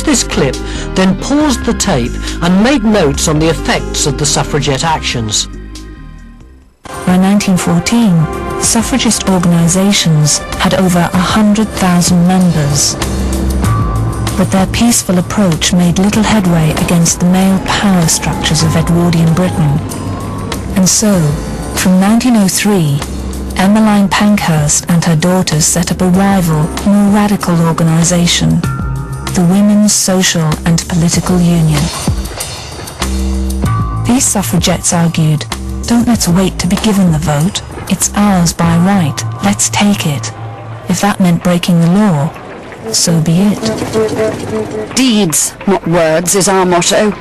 this clip, then paused the tape and made notes on the effects of the suffragette actions. By 1914, suffragist organisations had over 100,000 members. But their peaceful approach made little headway against the male power structures of Edwardian Britain. And so, from 1903, Emmeline Pankhurst and her daughters set up a rival, more radical organisation, the Women's Social and Political Union. These suffragettes argued, "Don't let's wait to be given the vote. It's ours by right. Let's take it. If that meant breaking the law, so be it." Deeds, not words, is our motto.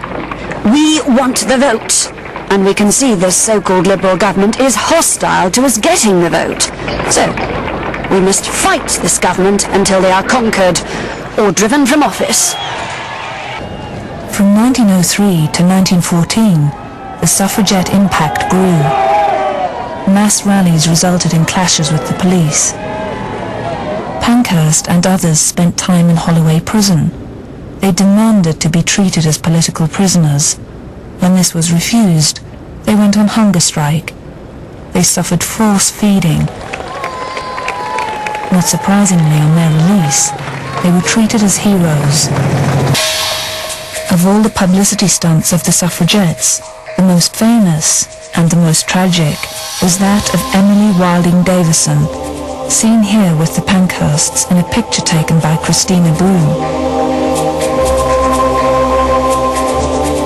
We want the vote, and we can see this so-called Liberal government is hostile to us getting the vote. So, we must fight this government until they are conquered or driven from office. From 1903 to 1914, the suffragette impact grew. Mass rallies resulted in clashes with the police. Pankhurst and others spent time in Holloway prison. They demanded to be treated as political prisoners. When this was refused, they went on hunger strike. They suffered force feeding. Not surprisingly, on their release, they were treated as heroes. Of all the publicity stunts of the suffragettes, the most famous and the most tragic was that of Emily Wilding Davison, seen here with the Pankhursts in a picture taken by Christina Broom.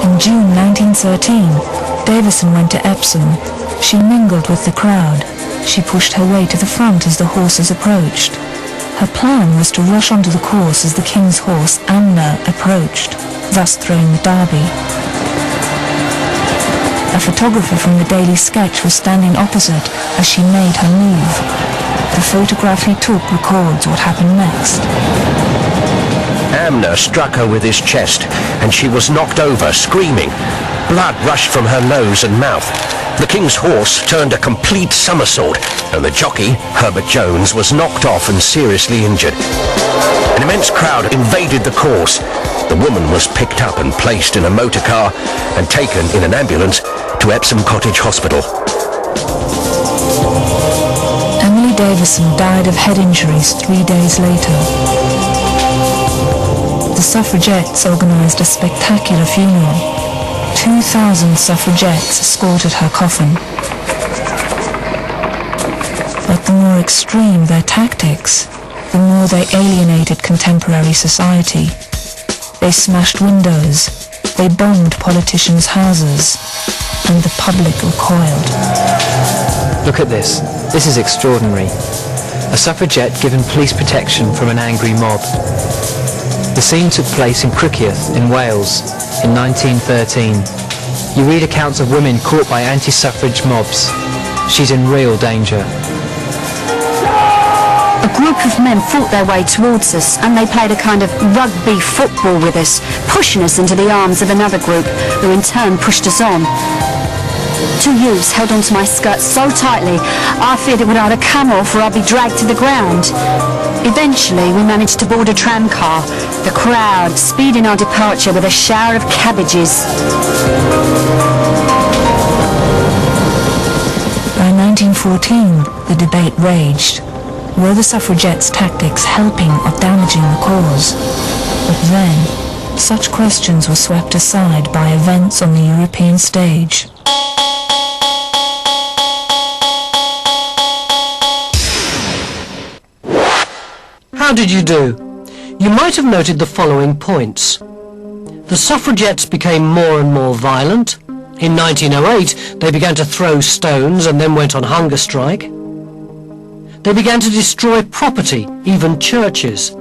In June 1913, Davison went to Epsom. She mingled with the crowd. She pushed her way to the front as the horses approached. Her plan was to rush onto the course as the King's horse, Amner, approached, thus throwing the derby. A photographer from the Daily Sketch was standing opposite as she made her move. The photograph he took records what happened next. Amner struck her with his chest, and she was knocked over, screaming. Blood rushed from her nose and mouth. The King's horse turned a complete somersault, and the jockey, Herbert Jones, was knocked off and seriously injured. An immense crowd invaded the course. The woman was picked up and placed in a motor car and taken in an ambulance to Epsom Cottage Hospital. Emily Davison died of head injuries 3 days later. The suffragettes organised a spectacular funeral. 2,000 suffragettes escorted her coffin. But the more extreme their tactics, the more they alienated contemporary society. They smashed windows, they bombed politicians' houses, and the public recoiled. Look at this. This is extraordinary. A suffragette given police protection from an angry mob. The scene took place in Criccieth in Wales in 1913. You read accounts of women caught by anti-suffrage mobs. She's in real danger. A group of men fought their way towards us, and they played a kind of rugby football with us, pushing us into the arms of another group, who in turn pushed us on. 2 youths held onto my skirt so tightly, I feared it would either come off or I'd be dragged to the ground. Eventually, we managed to board a tram car, the crowd speeding our departure with a shower of cabbages. By 1914, the debate raged. Were the suffragettes' tactics helping or damaging the cause? But then, such questions were swept aside by events on the European stage. How did you do? You might have noted the following points. The suffragettes became more and more violent. In 1908, they began to throw stones and then went on hunger strike. They began to destroy property, even churches.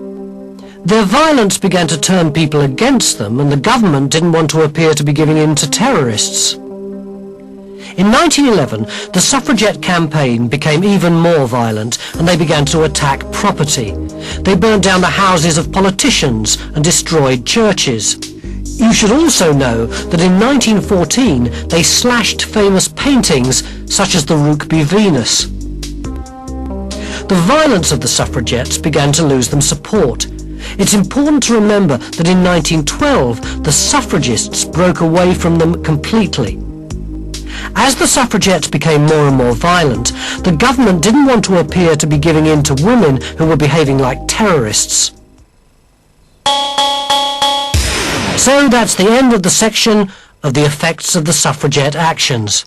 Their violence began to turn people against them, and the government didn't want to appear to be giving in to terrorists. In 1911, the suffragette campaign became even more violent, and they began to attack property. They burned down the houses of politicians and destroyed churches. You should also know that in 1914 they slashed famous paintings such as the Rokeby Venus. The violence of the suffragettes began to lose them support. It's important to remember that in 1912, the suffragists broke away from them completely. As the suffragettes became more and more violent, the government didn't want to appear to be giving in to women who were behaving like terrorists. So that's the end of the section of the effects of the suffragette actions.